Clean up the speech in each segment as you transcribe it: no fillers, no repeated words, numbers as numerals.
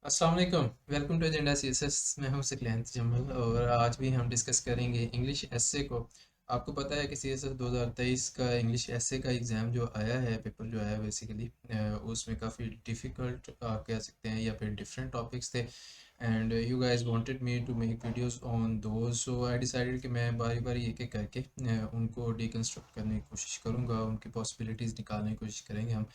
अस्सलाम वालेकुम। Welcome to agenda CSS. मैं हूं सिकलैंत जमल और आज भी हम डिस्कस करेंगे इंग्लिश एसए को। आपको पता है कि सीएसएस 2023 का इंग्लिश एसए का एग्ज़ाम जो आया है, पेपर जो आया है बेसिकली, उसमें काफ़ी डिफ़िकल्ट आप कह सकते हैं या फिर डिफरेंट टॉपिक्स थे। And you guys wanted me to make videos on those, so I decided कि मैं बारी बारी एक एक करके उनको डिकन्स्ट्रक्ट करने की कोशिश करूँगा, उनकी पॉसिबिलिटीज़ निकालने की कोशिश करेंगे हम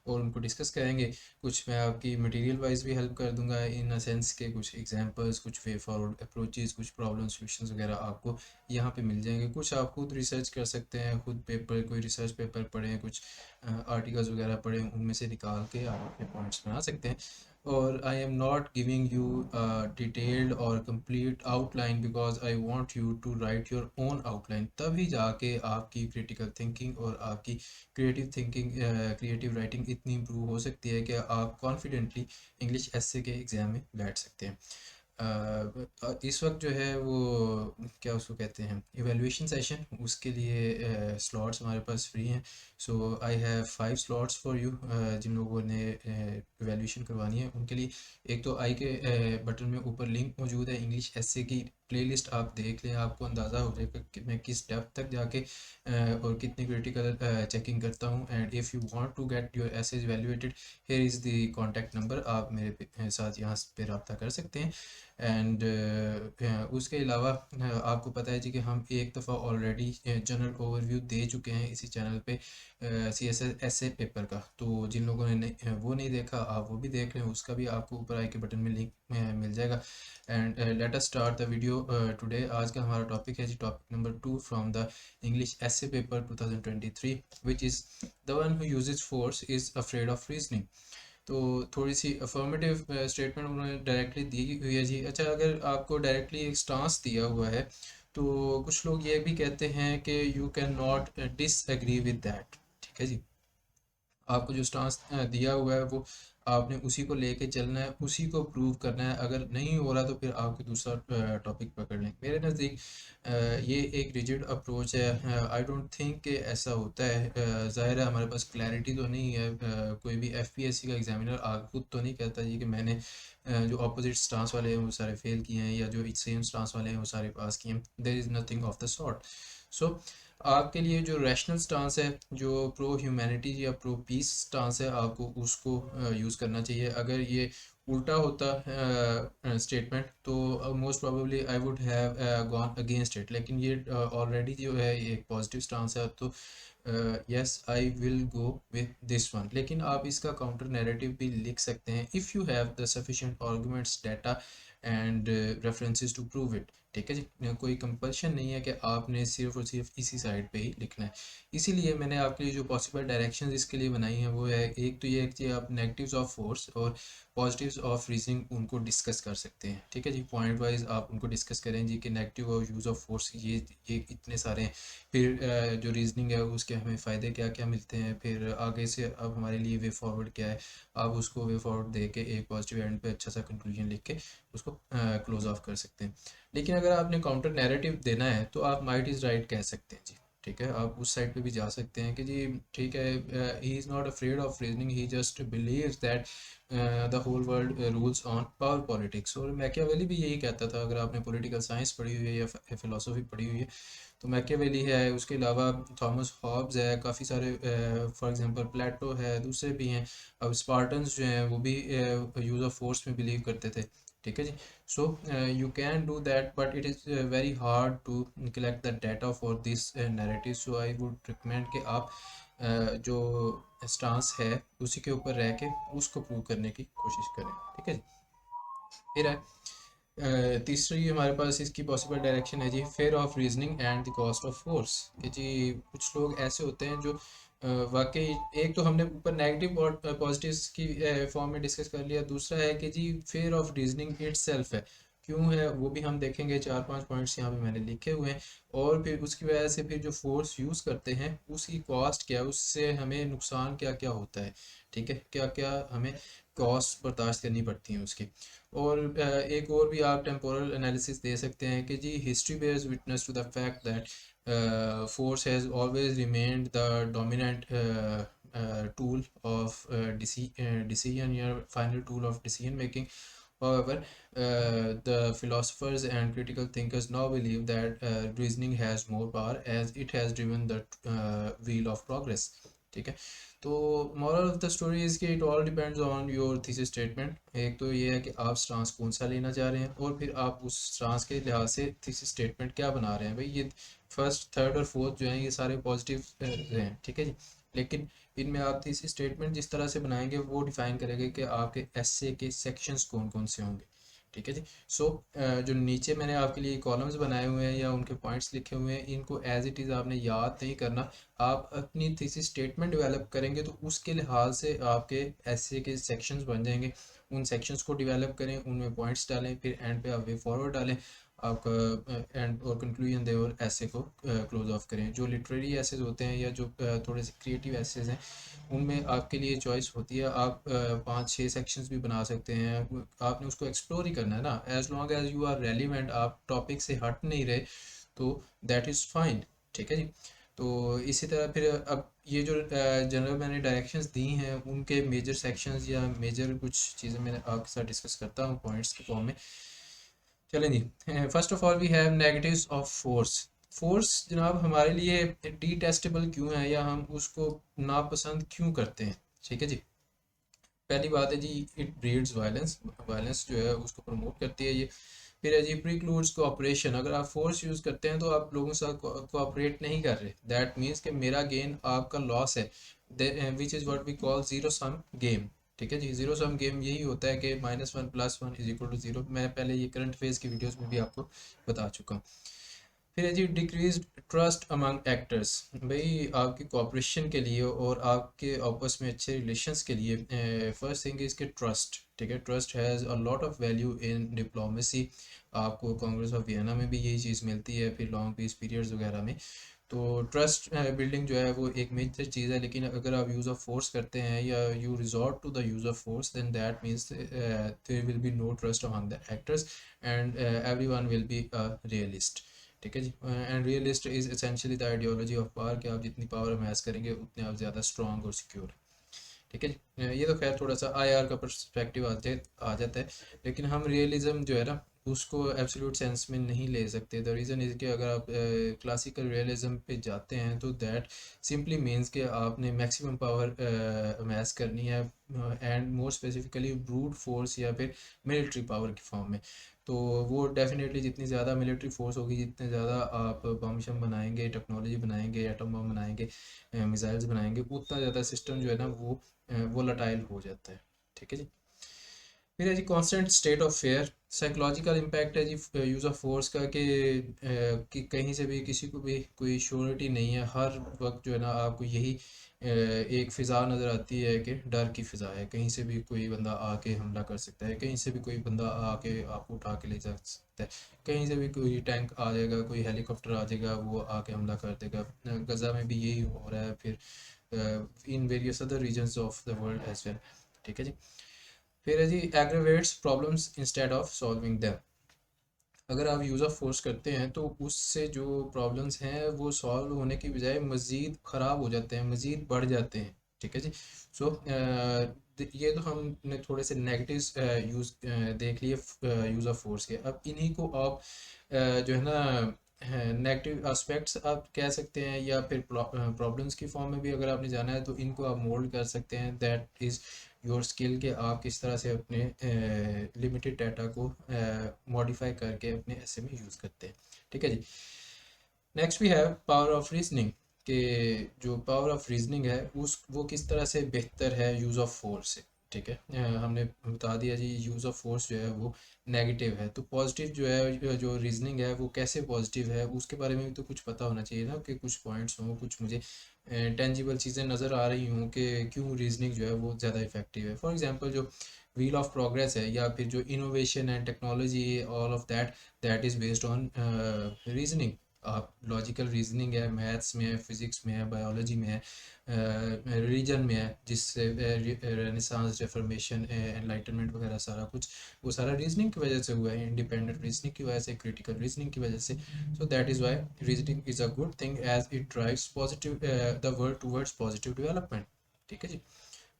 और उनको डिस्कस करेंगे। कुछ मैं आपकी मटेरियल वाइज भी हेल्प कर दूंगा इन अ सेंस के कुछ एग्जांपल्स, कुछ वे फॉरवर्ड अप्रोचेस, कुछ प्रॉब्लम सॉल्यूशंस वगैरह आपको यहाँ पे मिल जाएंगे। कुछ आप खुद रिसर्च कर सकते हैं, खुद पेपर, कोई रिसर्च पेपर पढ़ें, कुछ आर्टिकल्स वगैरह पढ़ें, उनमें से निकाल के आप अपने पॉइंट्स बना सकते हैं। और I am not giving you detailed और complete outline because I want you to write your own outline, तभी जाके आपकी क्रिटिकल थिंकिंग और आपकी क्रिएटिव थिंकिंग, क्रिएटिव राइटिंग इतनी इम्प्रूव हो सकती है कि आप कॉन्फिडेंटली इंग्लिश एसए के एग्ज़ाम में बैठ सकते हैं। इस वक्त जो है वो क्या उसको कहते हैं, इवेलुएशन सेशन, उसके लिए स्लॉट्स हमारे पास फ्री हैं। So I have 5 slots for you. जिन लोगों ने इवेलुएशन करवानी है उनके लिए, एक तो आई के बटन में ऊपर लिंक मौजूद है, इंग्लिश एसए की प्लेलिस्ट आप देख लें, आपको अंदाज़ा हो जाएगा कि मैं किस डेप्थ तक जाके और कितनी क्रिटिकल चेकिंग करता हूँ। And if you want to get your essays evaluated, here is the contact number, आप मेरे साथ यहाँ पे रब्ता कर सकते हैं। एंड उसके अलावा आपको पता है जी कि हम एक दफ़ा ऑलरेडी जनरल ओवरव्यू दे चुके हैं इसी चैनल पे C S S a paper का। तो जिन लोगों ने वो नहीं देखा, आप वो भी देख लें, उसका भी आपको ऊपर आई के बटन में लिंक मिल जाएगा। And let us start the video today. आज का हमारा टॉपिक है जी topic number 2 from the English essay paper 2023, which is the one who uses force is afraid of reasoning. तो थोड़ी सी अफर्मेटिव स्टेटमेंट उन्होंने डायरेक्टली दी हुई है जी। अच्छा, अगर आपको डायरेक्टली एक स्टांस दिया हुआ है तो कुछ लोग ये भी कहते हैं कि you can not disagree with that. ठीक है जी, आपको जो स्टांस दिया हुआ है वो आपने उसी को लेके चलना है, उसी को प्रूव करना है। अगर नहीं हो रहा तो फिर आपको दूसरा टॉपिक पकड़ लें। मेरे नज़दीक ये एक रिजिड अप्रोच है। आई डोंट थिंक कि ऐसा होता है। ज़ाहिर है हमारे पास क्लैरिटी तो नहीं है। कोई भी एफपीएससी का एग्जामिनर खुद तो नहीं कहता जी कि मैंने जो अपोजिट स्टांस वाले हैं वो सारे फेल किए हैं या जो सेम स्टांस वाले हैं वो सारे पास किए हैं। There is nothing of the sort. So आपके लिए जो रैशनल स्टांस है, जो प्रो ह्यूमैनिटी या प्रो पीस स्टांस है, आपको उसको यूज़ करना चाहिए। अगर ये उल्टा होता स्टेटमेंट तो most probably I would have gone against it, लेकिन ये ऑलरेडी जो है ये एक पॉजिटिव स्टांस है, तो yes I will go with this one. लेकिन आप इसका काउंटर नैरेटिव भी लिख सकते हैं if you have the sufficient arguments, data and references to prove it. ठीक है जी, कोई कंपल्शन नहीं है कि आपने सिर्फ और सिर्फ इसी साइड पे ही लिखना है। इसीलिए मैंने आपके लिए जो पॉसिबल डायरेक्शंस इसके लिए बनाई हैं वो है, एक तो ये है कि आप नेगेटिव्स ऑफ फोर्स और पॉजिटिव्स ऑफ रीजनिंग उनको डिस्कस कर सकते हैं। ठीक है जी, पॉइंट वाइज आप उनको डिस्कस करें जी कि नेगेटिव और यूज़ ऑफ फोर्स ये इतने सारे हैं। फिर जो रीजनिंग है उसके हमें फ़ायदे क्या क्या मिलते हैं, फिर आगे से अब हमारे लिए वे फॉरवर्ड क्या है। आप उसको वे फॉरवर्ड दे के एक पॉजिटिव एंड पे अच्छा सा कंक्लूजन लिख के उसको क्लोज ऑफ कर सकते हैं। लेकिन अगर आपने काउंटर नैरेटिव देना है तो आप माइट इज़ राइट कह सकते हैं जी। ठीक है, आप उस साइड पे भी जा सकते हैं कि जी ठीक है, he is not afraid of reasoning, he just believes that the whole world rules on power politics. और मैकियावेली भी यही कहता था। अगर आपने पॉलिटिकल साइंस पढ़ी हुई है या फिलोसफी पढ़ी हुई है तो मैकियावेली है, उसके अलावा थॉमस हॉब्स है, काफ़ी सारे, फॉर एग्जांपल प्लेटो है, दूसरे भी हैं। अब स्पार्टन्स जो हैं वो भी यूज़ ऑफ फोर्स में बिलीव करते थे। ठीक है जी। So you can do that but it is very hard to collect the data for this narrative. So I would recommend कि आप जो स्टांस है उसी के ऊपर रह के उसको प्रूव करने की कोशिश करें। ठीक है जी। फिर है तीसरी हमारे पास इसकी पॉसिबल डायरेक्शन है जी, fear of reasoning and the cost of force. कि जी कुछ लोग ऐसे होते हैं जो वाकई, एक तो हमने ऊपर नेगेटिव और पॉजिटिव्स की फॉर्म में डिस्कस कर लिया, दूसरा है कि जी फेयर ऑफ रीजनिंग इटसेल्फ है। क्यों है वो भी हम देखेंगे, 4-5 पॉइंट्स यहाँ पे मैंने लिखे हुए हैं। और फिर उसकी वजह से फिर जो फोर्स यूज़ करते हैं उसकी कॉस्ट क्या है, उससे हमें नुकसान क्या क्या होता है। ठीक है, क्या क्या हमें कॉस्ट बर्दाश्त करनी पड़ती हैं उसकी। और एक और भी आप टेम्पोरल एनालिसिस दे सकते हैं कि जी history bears witness to the fact that force has always remained the dominant tool of decision, your final tool of decision making. However, the philosophers and critical thinkers now believe that reasoning has more power as it has driven the wheel of progress. ठीक है, तो moral of the story is कि it all depends on your thesis statement. एक तो ये है कि आप स्टांस कौन सा लेना चाह रहे हैं और फिर आप उस स्टांस के लिहाज से thesis statement क्या बना रहे हैं। भाई ये फर्स्ट थर्ड और फोर्थ जो हैं ये सारे पॉजिटिव हैं, ठीक है जी, लेकिन इनमें आप थीसिस स्टेटमेंट जिस तरह से बनाएंगे वो डिफाइन करेंगे कि आपके एसे के सेक्शंस कौन कौन से होंगे। ठीक है जी, सो जो नीचे मैंने आपके लिए कॉलम्स बनाए हुए हैं या उनके पॉइंट्स लिखे हुए हैं, इनको एज इट इज़ आपने याद नहीं करना। आप अपनी थीसिस स्टेटमेंट डेवलप करेंगे तो उसके लिहाज से आपके एसे के सेक्शंस बन जाएंगे। उन सेक्शंस को डेवलप करें, उनमें पॉइंट्स डालें, फिर एंड पे आप वे फॉरवर्ड डालें, आपका एंड और कंक्लूजन दे और ऐसे को क्लोज ऑफ करें। जो लिटरेरी ऐसेज होते हैं या जो थोड़े से क्रिएटिव ऐसेज हैं उनमें आपके लिए चॉइस होती है। आप 5-6 सेक्शंस भी बना सकते हैं, आपने उसको एक्सप्लोर ही करना है ना। As long as you are relevant, आप टॉपिक से हट नहीं रहे तो दैट इज़ फाइन। ठीक है जी, तो इसी तरह फिर अब ये जो जनरल मैंने डायरेक्शंस दी हैं उनके मेजर सेक्शंस या मेजर कुछ चीज़ें मैंने आपके साथ डिस्कस करता हूँ पॉइंट्स के फॉर्म में। चलें जी, first of all we have negatives of force. Force जनाब हमारे लिए डिटेस्टेबल क्यों है या हम उसको नापसंद क्यों करते हैं। ठीक है जी, पहली बात है जी, इट ब्रीड्स वायलेंस, वायलेंस जो है उसको प्रमोट करती है ये। फिर है जी प्रिक्लूड्स कोऑपरेशन, अगर आप फोर्स यूज़ करते हैं तो आप लोगों के साथ कोऑपरेट नहीं कर रहे, दैट मीन्स कि मेरा गेन आपका लॉस है, which is what we call zero sum game. ठीक है जी, जीरो सम गेम यही होता है कि -1 + 1 = 0। मैं पहले ये करंट फेज की वीडियोस में भी आपको बता चुका हूँ। फिर है जी डिक्रीज ट्रस्ट अमंग एक्टर्स, भाई आपकी कोऑपरेशन के लिए और आपके आपस में अच्छे रिलेशंस के लिए फर्स्ट थिंग इज़ के ट्रस्ट। ठीक है, trust has a lot of value in diplomacy. आपको कांग्रेस ऑफ वियना में भी यही चीज़ मिलती है, फिर लॉन्ग पीस पीरियड्स वगैरह में। तो ट्रस्ट बिल्डिंग जो है वो एक मेजर चीज़ है, लेकिन अगर आप यूज़ ऑफ फोर्स करते हैं या you resort to the use of force then that means there will be no trust among the actors and everyone will be a realist. ठीक है जी, and realist is essentially the ideology of power, कि आप जितनी power Amaze करेंगे उतने आप ज़्यादा स्ट्रॉन्ग और सिक्योर। ठीक है जी, ये तो खैर थोड़ा सा आईआर का पर्सपेक्टिव आ जाता है, लेकिन हम रियलिज्म जो है ना उसको एब्सोल्यूट सेंस में नहीं ले सकते। द रीज़न इज़ कि अगर आप क्लासिकल रियलिज्म पे जाते हैं तो दैट सिंपली मीन्स कि आपने मैक्सिमम पावर अमेस करनी है, and more specifically brute force या फिर मिलिट्री पावर की फॉर्म में। तो वो डेफिनेटली जितनी ज़्यादा मिलिट्री फोर्स होगी, जितने ज़्यादा आप बम शम बनाएंगे, टेक्नोलॉजी बनाएंगे, एटम बम बनाएंगे, मिसाइल्स बनाएंगे, उतना ज़्यादा सिस्टम जो है ना वो वोलाटाइल हो जाता है। ठीक है जी, फिर है जी constant state of fear, psychological impact है जी यूज़ ऑफ फोर्स का कि कहीं से भी किसी को भी कोई श्योरिटी नहीं है। हर वक्त जो है ना आपको यही एक फ़िज़ा नज़र आती है कि डर की फ़िज़ा है, कहीं से भी कोई बंदा आके हमला कर सकता है, कहीं से भी कोई बंदा आके आपको उठा के ले जा सकता है, कहीं से भी कोई टैंक आ जाएगा, कोई हेलीकॉप्टर आ जाएगा, वो आके हमला कर देगा। गज़ा में भी यही हो रहा है, फिर in various other regions of the world as well. ठीक है जी, फिर है जी aggravates problems instead of solving them, अगर आप यूज़ ऑफ फोर्स करते हैं तो उससे जो प्रॉब्लम्स हैं वो सॉल्व होने की बजाय मज़ीद ख़राब हो जाते हैं, मज़ीद बढ़ जाते हैं। ठीक है जी, सो ये तो हमने थोड़े से नेगेटिव्स यूज़ देख लिए यूज़ ऑफ फोर्स के। अब इन्हीं को आप जो है ना नेगेटिव एस्पेक्ट्स आप कह सकते हैं या फिर प्रॉब्लम्स की फॉर्म में भी अगर आपने जाना है तो इनको आप मोल्ड कर सकते हैं। दैट इज़ योर स्किल के आप किस तरह से अपने लिमिटेड डाटा को मॉडिफाई करके अपने ऐसे में यूज़ करते हैं। ठीक है जी, next we have power of reasoning, कि जो पावर ऑफ रीजनिंग है उस वो किस तरह से बेहतर है यूज़ ऑफ फोर्स से। ठीक है, हमने बता दिया जी यूज़ ऑफ फोर्स जो है वो नेगेटिव है, तो पॉजिटिव जो है जो रीजनिंग है वो कैसे पॉजिटिव है उसके बारे में भी तो कुछ पता होना चाहिए ना, कि कुछ पॉइंट्स हों, कुछ मुझे टेंजिबल चीज़ें नज़र आ रही हूँ कि क्यों रीजनिंग जो है वो ज़्यादा इफेक्टिव है। फॉर एग्जांपल जो व्हील ऑफ प्रोग्रेस है या फिर जो innovation and technology all of that, that is based on reasoning. आप लॉजिकल रीजनिंग है, मैथ्स में है, फिजिक्स में है, बायोलॉजी में है, रिलीजन में है, जिससे रेनेसांस, रिफॉर्मेशन, एनलाइटनमेंट वगैरह सारा कुछ वो सारा रीजनिंग की वजह से हुआ है, इंडिपेंडेंट रीजनिंग की वजह से, क्रिटिकल रीजनिंग की वजह से। So that is why reasoning is a good thing as it drives positive the world towards positive development. ठीक है जी।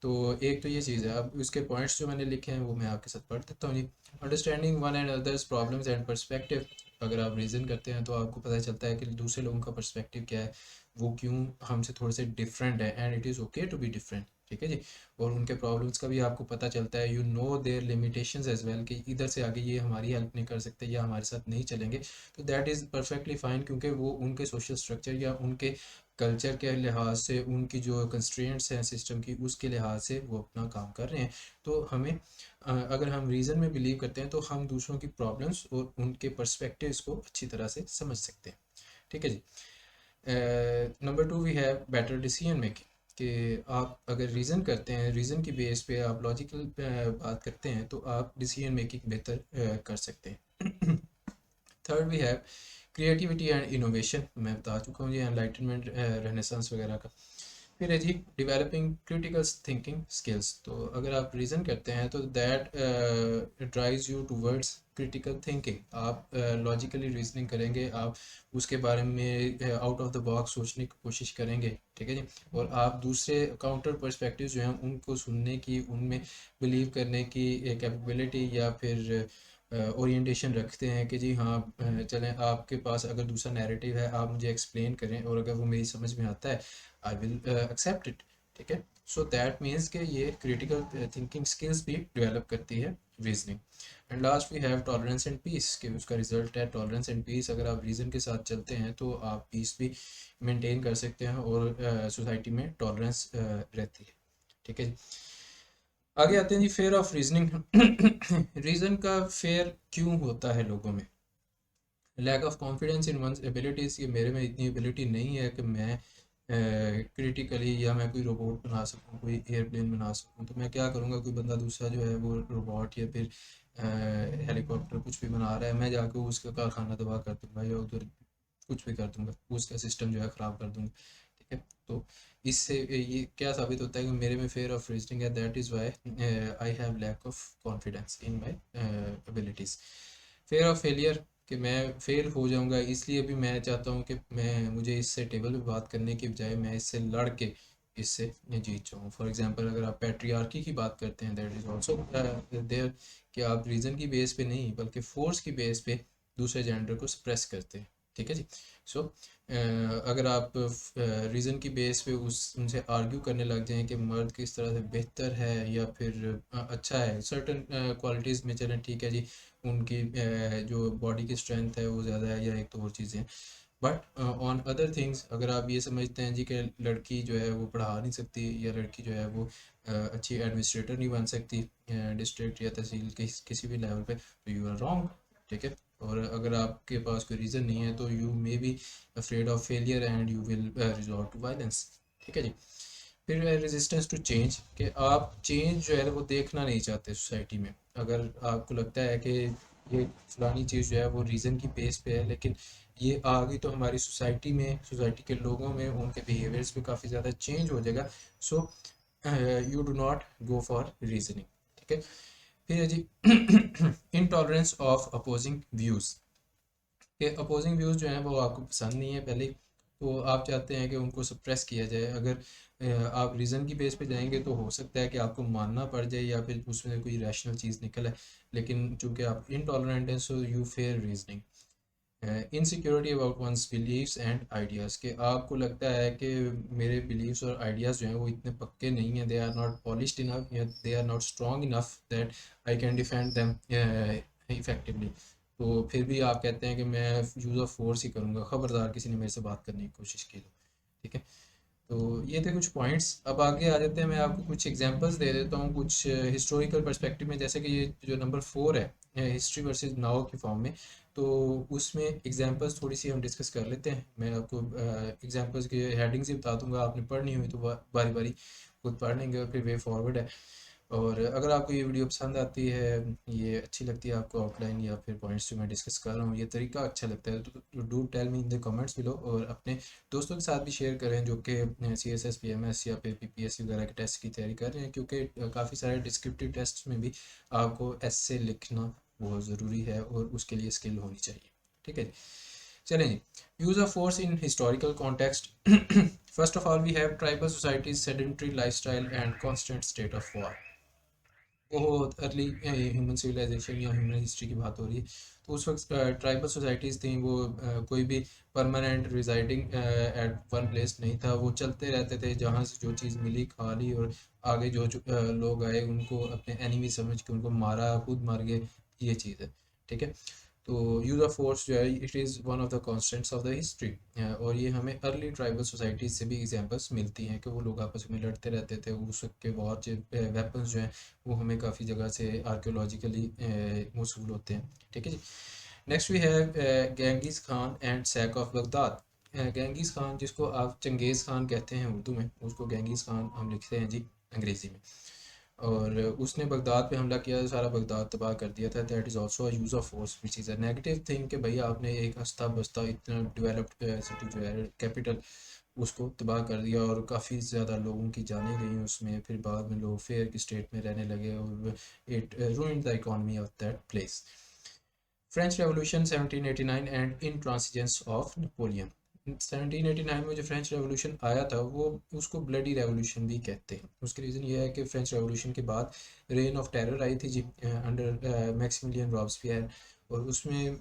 तो एक तो ये चीज़ है। अब उसके पॉइंट्स जो मैंने लिखे हैं वो मैं आपके साथ पढ़ देता हूँ जी। Understanding one and others problems and perspective. अगर आप रीज़न करते हैं तो आपको पता चलता है कि दूसरे लोगों का पर्सपेक्टिव क्या है, वो क्यों हमसे थोड़े से डिफरेंट है, and it is okay to be different. ठीक है जी। और उनके प्रॉब्लम्स का भी आपको पता चलता है, you know their limitations as well, कि इधर से आगे ये हमारी हेल्प नहीं कर सकते या हमारे साथ नहीं चलेंगे, तो दैट इज़ परफेक्टली फाइन, क्योंकि वो उनके सोशल स्ट्रक्चर या उनके कल्चर के लिहाज से, उनकी जो कंस्ट्रेंट्स हैं सिस्टम की, उसके लिहाज से वो अपना काम कर रहे हैं। तो हमें अगर हम रीज़न में बिलीव करते हैं तो हम दूसरों की प्रॉब्लम्स और उनके पर्सपेक्टिव्स को अच्छी तरह से समझ सकते हैं। ठीक है जी। Number two we have better decision making, कि आप अगर रीज़न करते हैं, रीज़न की बेस पे आप लॉजिकल बात करते हैं, तो आप डिसीजन मेकिंग बेहतर कर सकते हैं। Third we have creativity and innovation. मैं बता चुका हूँ ये एनलाइटनमेंट, रेनेसांस वगैरह का। फिर है जी डेवलपिंग क्रिटिकल थिंकिंग स्किल्स। तो अगर आप रीज़न करते हैं तो that drives you towards critical thinking. आप लॉजिकली रीजनिंग करेंगे, आप उसके बारे में आउट ऑफ द बॉक्स सोचने की कोशिश करेंगे। ठीक है जी। और आप दूसरे काउंटर पर्सपेक्टिव जो हैं उनको सुनने की, उनमें बिलीव करने की कैपेबिलिटी या फिर ओरिएंटेशन रखते हैं कि जी हाँ, चलें आपके पास अगर दूसरा नैरेटिव है आप मुझे एक्सप्लेन करें, और अगर वो मेरी समझ में आता है आई विल एक्सेप्ट इट। ठीक है। सो दैट मीन्स कि ये क्रिटिकल थिंकिंग स्किल्स भी डेवलप करती है reasoning. And last we have tolerance and peace, कि उसका रिजल्ट है टॉलरेंस एंड पीस। अगर आप रीज़न के साथ चलते हैं तो आप पीस भी मेंटेन कर सकते हैं और सोसाइटी में टॉलरेंस रहती है। ठीक है जी। आगे आते हैं जी फेयर ऑफ रीजनिंग। रीजन का फेयर क्यों होता है लोगों में? Lack of confidence in one's abilities, कि मेरे में इतनी एबिलिटी नहीं है कि मैं क्रिटिकली या मैं कोई रोबोट बना सकूं, कोई एयरप्लेन बना सकूं। तो मैं क्या करूंगा, कोई बंदा दूसरा जो है वो रोबोट या फिर हेलीकॉप्टर कुछ भी बना रहा है, मैं जाके उसका कारखाना तबाह कर दूंगा या उधर कुछ भी कर दूंगा, उसका सिस्टम जो है ख़राब कर दूंगा। ठीक है। तो इससे ये क्या साबित होता है कि मेरे में फेयर ऑफ रीजनिंग है। That is why I have lack of confidence in my abilities. Fear of failure, कि मैं फेल हो जाऊंगा, इसलिए भी मैं चाहता हूँ कि मैं मुझे इससे टेबल पे बात करने की बजाय मैं इससे लड़ के इससे जीत जाऊँ। फॉर एग्जांपल अगर आप पैट्रियार्की की बात करते हैं, दैट इज़ ऑल्सो देयर, कि आप रीज़न की बेस पे नहीं बल्कि फोर्स की बेस पे दूसरे जेंडर को सप्रेस करते हैं। ठीक है जी। सो अगर आप रीज़न की बेस पे उस उनसे आर्ग्यू करने लग जाएं कि मर्द किस तरह से बेहतर है या फिर अच्छा है सर्टन क्वालिटीज़ में, चलें ठीक है जी, उनकी जो बॉडी की स्ट्रेंथ है वो ज़्यादा है या एक तो और चीज़ें। बट ऑन अदर थिंग्स अगर आप ये समझते हैं जी कि लड़की जो है वो पढ़ा नहीं सकती, या लड़की जो है वो अच्छी एडमिनिस्ट्रेटर नहीं बन सकती डिस्ट्रिक्ट या तहसील के किसी भी लेवल पे, तो यू आर रॉन्ग। ठीक है। और अगर आपके पास कोई रीज़न नहीं है तो you may be afraid of failure and you will resort to violence. ठीक है जी। फिर रेजिस्टेंस टू चेंज, कि आप चेंज जो है वो देखना नहीं चाहते सोसाइटी में। अगर आपको लगता है कि ये फलानी चीज़ जो है वो रीज़न की बेस पे है, लेकिन ये आ गई तो हमारी सोसाइटी में, सोसाइटी के लोगों में उनके बिहेवियर्स पे काफ़ी ज़्यादा चेंज हो जाएगा। So you do not go for reasoning. ठीक है। फिर है जी इनटॉलरेंस ऑफ अपोजिंग व्यूज़, कि अपोजिंग व्यूज़ जो हैं वो आपको पसंद नहीं है पहले, तो आप चाहते हैं कि उनको सप्रेस किया जाए। अगर आप रीज़न की बेस पे जाएंगे तो हो सकता है कि आपको मानना पड़ जाए या फिर उसमें कोई रैशनल चीज़ निकल है, लेकिन चूंकि आप इनटॉलरेंट हैं so you fear reasoning. Insecurity about one's beliefs and ideas, के आपको लगता है कि मेरे बिलीव्स और आइडियाज़ जो हैं वो इतने पक्के नहीं हैं, they are not polished enough या they are not strong enough that I can defend them effectively. तो फिर भी आप कहते हैं कि मैं यूज़ ऑफ फोर्स ही करूँगा, ख़बरदार किसी ने मेरे से बात करने की कोशिश की तो। ठीक है। तो ये थे कुछ पॉइंट्स। अब आगे आ जाते हैं, मैं आपको कुछ एग्जांपल्स दे देता हूँ कुछ हिस्टोरिकल पर्सपेक्टिव में, जैसे कि ये जो नंबर 4 है हिस्ट्री वर्सेस नाउ की फॉर्म में। तो उसमें एग्जांपल्स थोड़ी सी हम डिस्कस कर लेते हैं। मैं आपको एग्जांपल्स की हेडिंग्स ही बता दूंगा, आपने पढ़नी हुई तो बारी बारी खुद पढ़ लेंगे और फिर वे फॉरवर्ड है। और अगर आपको ये वीडियो पसंद आती है, ये अच्छी लगती है आपको आउटलाइन या फिर पॉइंट्स जो मैं डिस्कस कर रहा हूँ, ये तरीका अच्छा लगता है, तो do tell me in the comments below. और अपने दोस्तों के साथ भी शेयर करें जो कि CSS PMS या फिर PPSC वगैरह के टेस्ट की तैयारी कर रहे हैं, क्योंकि काफ़ी सारे डिस्क्रिप्टिव टेस्ट में भी आपको ऐसे लिखना बहुत ज़रूरी है और उसके लिए स्किल होनी चाहिए। ठीक है जी। चलें जी, use of force in historical context. First of all we have tribal societies, sedentary lifestyle and constant state of war. बहुत अर्ली ह्यूमन सिविलाइजेशन या ह्यूमन हिस्ट्री की बात हो रही है। तो उस वक्त ट्राइबल सोसाइटीज़ थी, वो कोई भी permanent residing at one place नहीं था, वो चलते रहते थे, जहाँ से जो चीज़ मिली खा ली, और आगे जो लोग आए उनको अपने एनिमी समझ के उनको मारा, खुद मार गए, ये चीज़ है। ठीक है, तो यूज़ ऑफ फोर्स जो है it is one of the constants of the history. और ये हमें अर्ली ट्राइबल सोसाइटीज़ से भी एग्जांपल्स मिलती हैं कि वो लोग आपस में लड़ते रहते थे। उस वक्त के वॉर वेपन्स जो हैं वो हमें काफ़ी जगह से आर्कियोलॉजिकली मौसूल होते हैं। ठीक है जी। Next we have Genghis Khan and sack of Baghdad. Genghis Khan, जिसको आप चंगेज़ खान कहते हैं उर्दू में, उसको गेंगिस खान हम लिखते हैं जी अंग्रेज़ी में। और उसने बगदाद पे हमला किया, सारा बगदाद तबाह कर दिया था। That is also use of force which is a negative thing कि भैया आपने एक हस्ता बस्ता इतना डेवलप्ड सिटी जो है कैपिटल, उसको तबाह कर दिया, और काफ़ी ज़्यादा लोगों की जानें गई उसमें। फिर बाद में लोग फेयर की स्टेट में रहने लगे, और it ruined the economy of that place. French revolution 1789 and intransigence of Napoleon. 1789 में जो फ्रेंच रेवोल्यूशन आया था वो उसको ब्लडी रेवोल्यूशन भी कहते हैं। उसकी रीज़न ये है कि फ्रेंच रेवोल्यूशन के बाद रेन ऑफ टेरर आई थी जी अंडर मैक्सिमिलियन रॉब्सपियर, और उसमें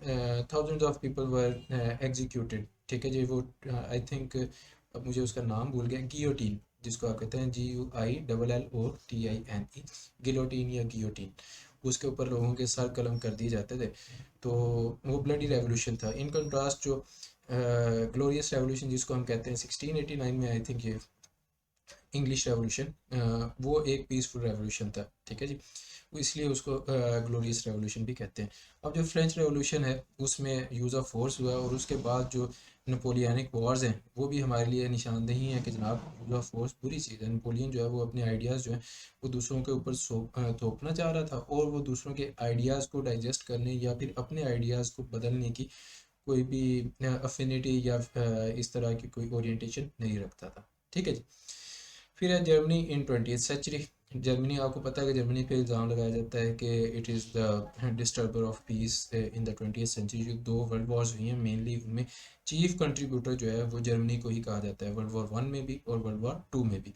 thousands of people were executed. ठीक है जी, वो आई थिंक अब मुझे उसका नाम भूल गया, गियोटीन, जिसको आप कहते हैं GUILLOTINE, गिलोटीन या गियोटीन। उसके ऊपर लोगों के सर कलम कर दिए जाते थे। तो वो ब्लडी रेवोल्यूशन था। इन कंट्रास्ट जो ग्लोरियस रेवोल्यूशन जिसको हम कहते हैं 1689 में, आई थिंक ये इंग्लिश रेवोल्यूशन, वो एक पीसफुल रेवोल्यूशन था। ठीक है जी, इसलिए उसको ग्लोरियस रेवोल्यूशन भी कहते हैं। अब जो फ्रेंच रेवोल्यूशन है उसमें यूज़ ऑफ फोर्स हुआ, और उसके बाद जो नेपोलियनिक वॉर्स हैं वो भी हमारे लिए निशानदेही है कि जनाब यूज़ ऑफ फोर्स बुरी चीज़ है। नेपोलियन जो है वो अपने आइडियाज़ जो है वो दूसरों के ऊपर थोपना चाह रहा था, और वो दूसरों के आइडियाज़ को डाइजेस्ट करने या फिर अपने आइडियाज़ को बदलने की कोई भी अफिनिटी या इस तरह की कोई ओरिएंटेशन नहीं रखता था। ठीक है जी। फिर है Germany in 20th century. Germany, आपको पता है कि जर्मनी पे इल्ज़ाम लगाया जाता है कि it is the disturber of peace in the 20th century. जो दो वर्ल्ड वॉर्स हुई हैं मेनली, उनमें चीफ कंट्रीब्यूटर जो है वो जर्मनी को ही कहा जाता है, वर्ल्ड वॉर 1 में भी और वर्ल्ड वॉर 2 में भी।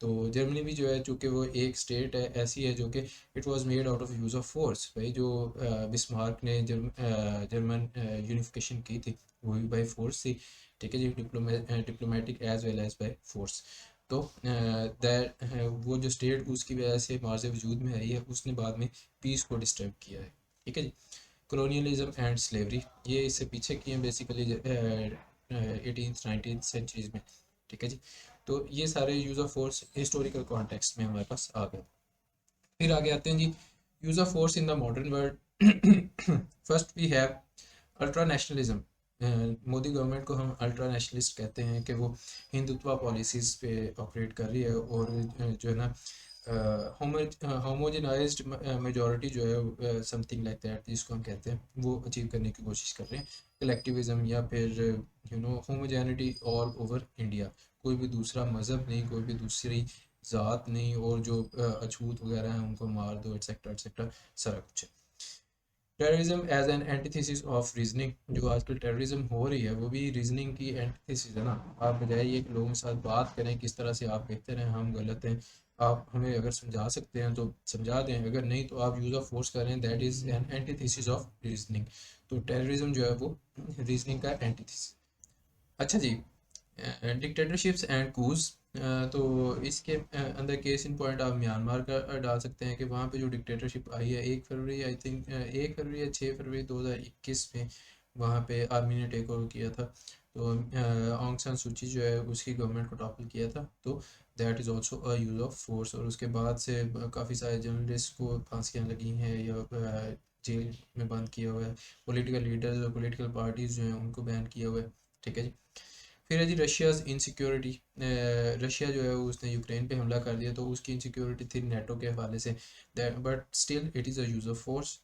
तो जर्मनी भी जो है, चूँकि वो एक स्टेट है ऐसी है जो कि it was made out of use of force. भाई जो बिस्मार्क ने जर्मन यूनिफिकेशन की थी वो भी बाई फोर्स थी। ठीक है जी, diplomatic as well as by force. तो दैट वो जो स्टेट उसकी वजह से मार्ज वजूद में आई है, उसने बाद में पीस को डिस्टर्ब किया है। ठीक है जी। कॉलोनियलिज्म एंड स्लेवरी, ये इससे पीछे किए हैं बेसिकली 18th 19th सेंचुरीज में। ठीक है जी। तो ये सारे use of force historical context में हमारे पास आ गए। फिर आगे आते हैं जी, use of force in the modern world. First we have ultra nationalism. Modi government को हम अल्ट्रा नेशनलिस्ट कहते हैं कि वो हिंदुत्व पॉलिसीज़ पे ऑपरेट कर रही है, और जो है ना होमोजेनाइज्ड मेजॉरिटी जो है समथिंग लाइक दैट जिसको हम कहते हैं, वो अचीव करने की कोशिश कर रहे हैं। कलेक्टिविज्म या फिर होमोजेनिटी ऑल ओवर इंडिया। कोई भी दूसरा मज़हब नहीं, कोई भी दूसरी ज़ात नहीं, और जो अछूत वगैरह हैं उनको मार दो, एट्सेट्रा एट्सेट्रा, सारा कुछ। Terrorism as an antithesis of reasoning. जो आजकल टेररिज्म हो रही है वो भी रीजनिंग की एंटीथेसिस है ना। आप बजाय ये कि लोगों के साथ बात करें किस तरह से आप बेहतर हैं, हम गलत हैं, आप हमें अगर समझा सकते हैं तो समझा दें, अगर नहीं तो आप यूज़ ऑफ फोर्स करें, that is an antithesis of reasoning. तो टेररिज्म जो है वो रीजनिंग का एंटीथेसिस। अच्छा जी, डिक्टेटरशिप्स एंड कूज। तो इसके अंदर केस इन पॉइंट आप म्यांमार का डाल सकते हैं कि वहाँ पे जो डिक्टेटरशिप आई है 1 फरवरी, आई थिंक 1 फरवरी या 6 फरवरी 2021 में, वहाँ पे आर्मी ने टेक ओवर किया था। तो ऑन्ग सान सूची जो है उसकी गवर्नमेंट को टॉपल किया था। तो that is also a use of force. और उसके बाद से काफ़ी सारे जर्नलिस्ट को फांसियाँ लगी हैं या जेल में बंद किया हुआ है। पॉलिटिकल लीडर्स और पॉलिटिकल पार्टीज़ जो हैं उनको बैन किया हुआ है। ठीक है जी। फिर है जी रशियाज़ इनसिक्योरिटी। रशिया जो है उसने यूक्रेन पे हमला कर दिया, तो उसकी इनसिक्योरिटी थी नेटो के हवाले से, but still it is a use of force.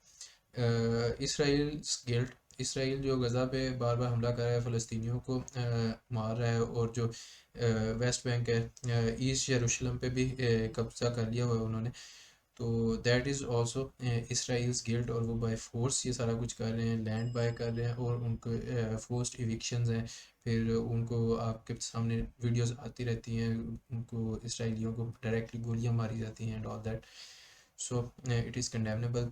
Israel guilt. Israel जो गज़ा पे बार बार हमला कर रहा है, फ़लस्तीनियों को मार रहा है, और जो वेस्ट बैंक है, ईस्ट यरूशलेम पे भी कब्ज़ा कर लिया हुआ है उन्होंने। तो that is also Israel's guilt, और वो बाय फोर्स ये सारा कुछ कर रहे हैं, लैंड बाय कर रहे हैं, और उनको फोर्स्ड इविक्शंस हैं। फिर उनको आपके सामने वीडियोस आती रहती हैं, उनको इसराइलियों को डायरेक्टली गोलियां मारी जाती हैं and all that. So it is condemnable.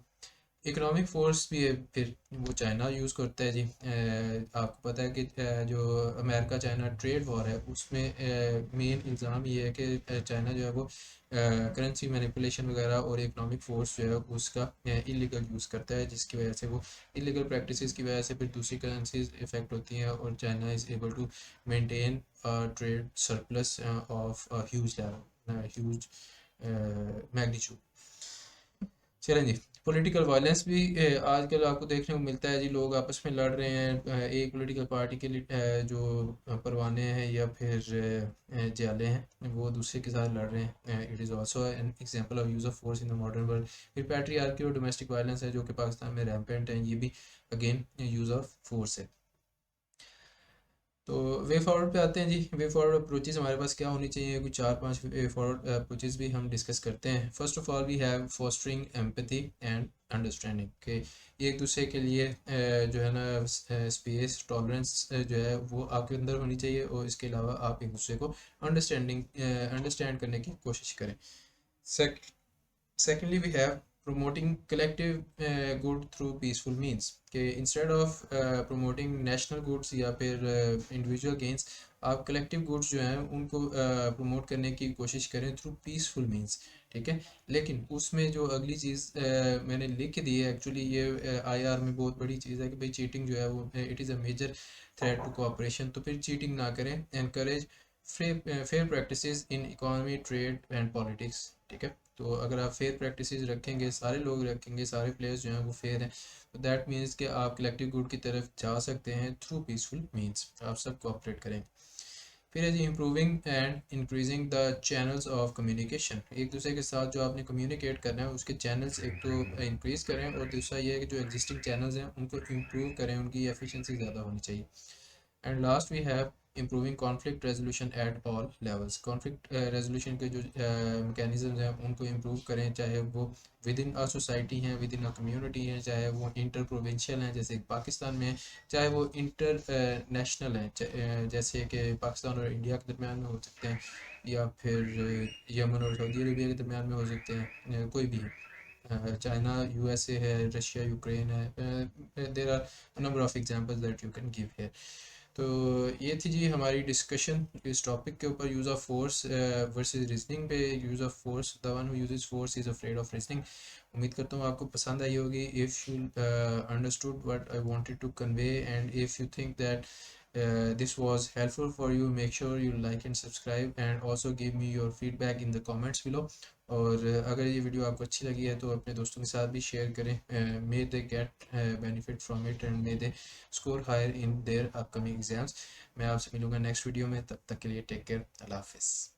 Economic force भी है, फिर वो चाइना यूज़ करता है जी। आपको पता है कि जो अमेरिका चाइना ट्रेड वॉर है उसमें मेन इल्ज़ाम ये है कि चाइना जो है वो करेंसी मैनिपुलेशन वगैरह और इकोनॉमिक फोर्स जो है उसका इलीगल यूज़ करता है, जिसकी वजह से वो इलीगल प्रैक्टिसेस की वजह से फिर दूसरी करेंसीज इफेक्ट होती हैं, और China is able to maintain trade surplus of huge level, huge magnitude. चलें जी। पॉलिटिकल वायलेंस भी आजकल आपको देखने को मिलता है जी। लोग आपस में लड़ रहे हैं, एक पॉलिटिकल पार्टी के लिए जो परवाने हैं या फिर जाले हैं वो दूसरे के साथ लड़ रहे हैं। It is also an example of use of force in the modern world. फिर पैट्रियार्की और डोमेस्टिक वायलेंस है जो कि पाकिस्तान में रैम्पेंट है, ये भी अगेन यूज़ ऑफ फोर्स है। तो वे फॉरवर्ड पे आते हैं जी। वे फॉरवर्ड अप्रोचेज हमारे पास क्या होनी चाहिए, कुछ 4-5 वे फॉरवर्ड अप्रोचेज भी हम डिस्कस करते हैं। First of all we have fostering empathy and understanding के एक दूसरे के लिए जो है ना स्पेस टॉलरेंस जो है वो आपके अंदर होनी चाहिए, और इसके अलावा आप एक दूसरे को अंडरस्टैंड करने की कोशिश करें। Secondly, we have promoting collective good through peaceful means कि instead of promoting national goods या फिर individual gains, आप collective goods जो हैं उनको promote करने की कोशिश करें through peaceful means। ठीक है, लेकिन उसमें जो अगली चीज़ मैंने लिख के दी है, एक्चुअली ये IR में बहुत बड़ी चीज़ है कि भाई चीटिंग जो है वो it is a major threat to cooperation. तो फिर चीटिंग ना करें, encourage fair practices in economy, trade and politics. ठीक है, तो अगर आप फेयर प्रैक्टिसेस रखेंगे, सारे लोग रखेंगे, सारे प्लेयर्स जो हैं वो फेयर हैं, तो दैट मीन्स कि आप कलेक्टिव गुड की तरफ जा सकते हैं थ्रू पीसफुल मीन्स। आप सब कोऑपरेट करें। फिर है जी improving and increasing the channels of communication. एक दूसरे के साथ जो आपने कम्युनिकेट करना है उसके चैनल्स एक तो इंक्रीज़ करें, और दूसरा ये है कि जो एग्जिस्टिंग चैनल्स हैं उनको इम्प्रूव करें, उनकी एफिशिएंसी ज़्यादा होनी चाहिए। And last we have improving conflict resolution at all levels. Conflict resolution के जो मैकेनिज्म हैं उनको इम्प्रूव करें, चाहे वो विद इन अ सोसाइटी हैं, विद इन अ कम्युनिटी हैं, चाहे वो इंटर प्रोविंशियल हैं जैसे पाकिस्तान में, चाहे वो इंटर नेशनल हैं जैसे कि पाकिस्तान और इंडिया के दरमियान में हो सकते हैं, या फिर यमन और सऊदी अरबिया के दरमियान में हो सकते हैं, कोई भी है, चाइना यूएसए है, रशिया यूक्रेन है। There are number of examples that you can give here. तो ये थी जी हमारी डिस्कशन इस टॉपिक के ऊपर, use of force versus reasoning पे। Use of force, the one who uses force is afraid of reasoning. उम्मीद करता हूँ आपको पसंद आई होगी। If you understood what I wanted to convey, and if you think that this was helpful for you, make sure you like and subscribe, and also give me your feedback in the comments below। और अगर ये video आपको अच्छी लगी है तो अपने दोस्तों के साथ भी शेयर करें। May they get benefit from it and may they score higher in their upcoming exams. मैं आपसे मिलूंगा नेक्स्ट वीडियो में, तब तक के लिए टेक केयर, अल्लाह हाफिज़।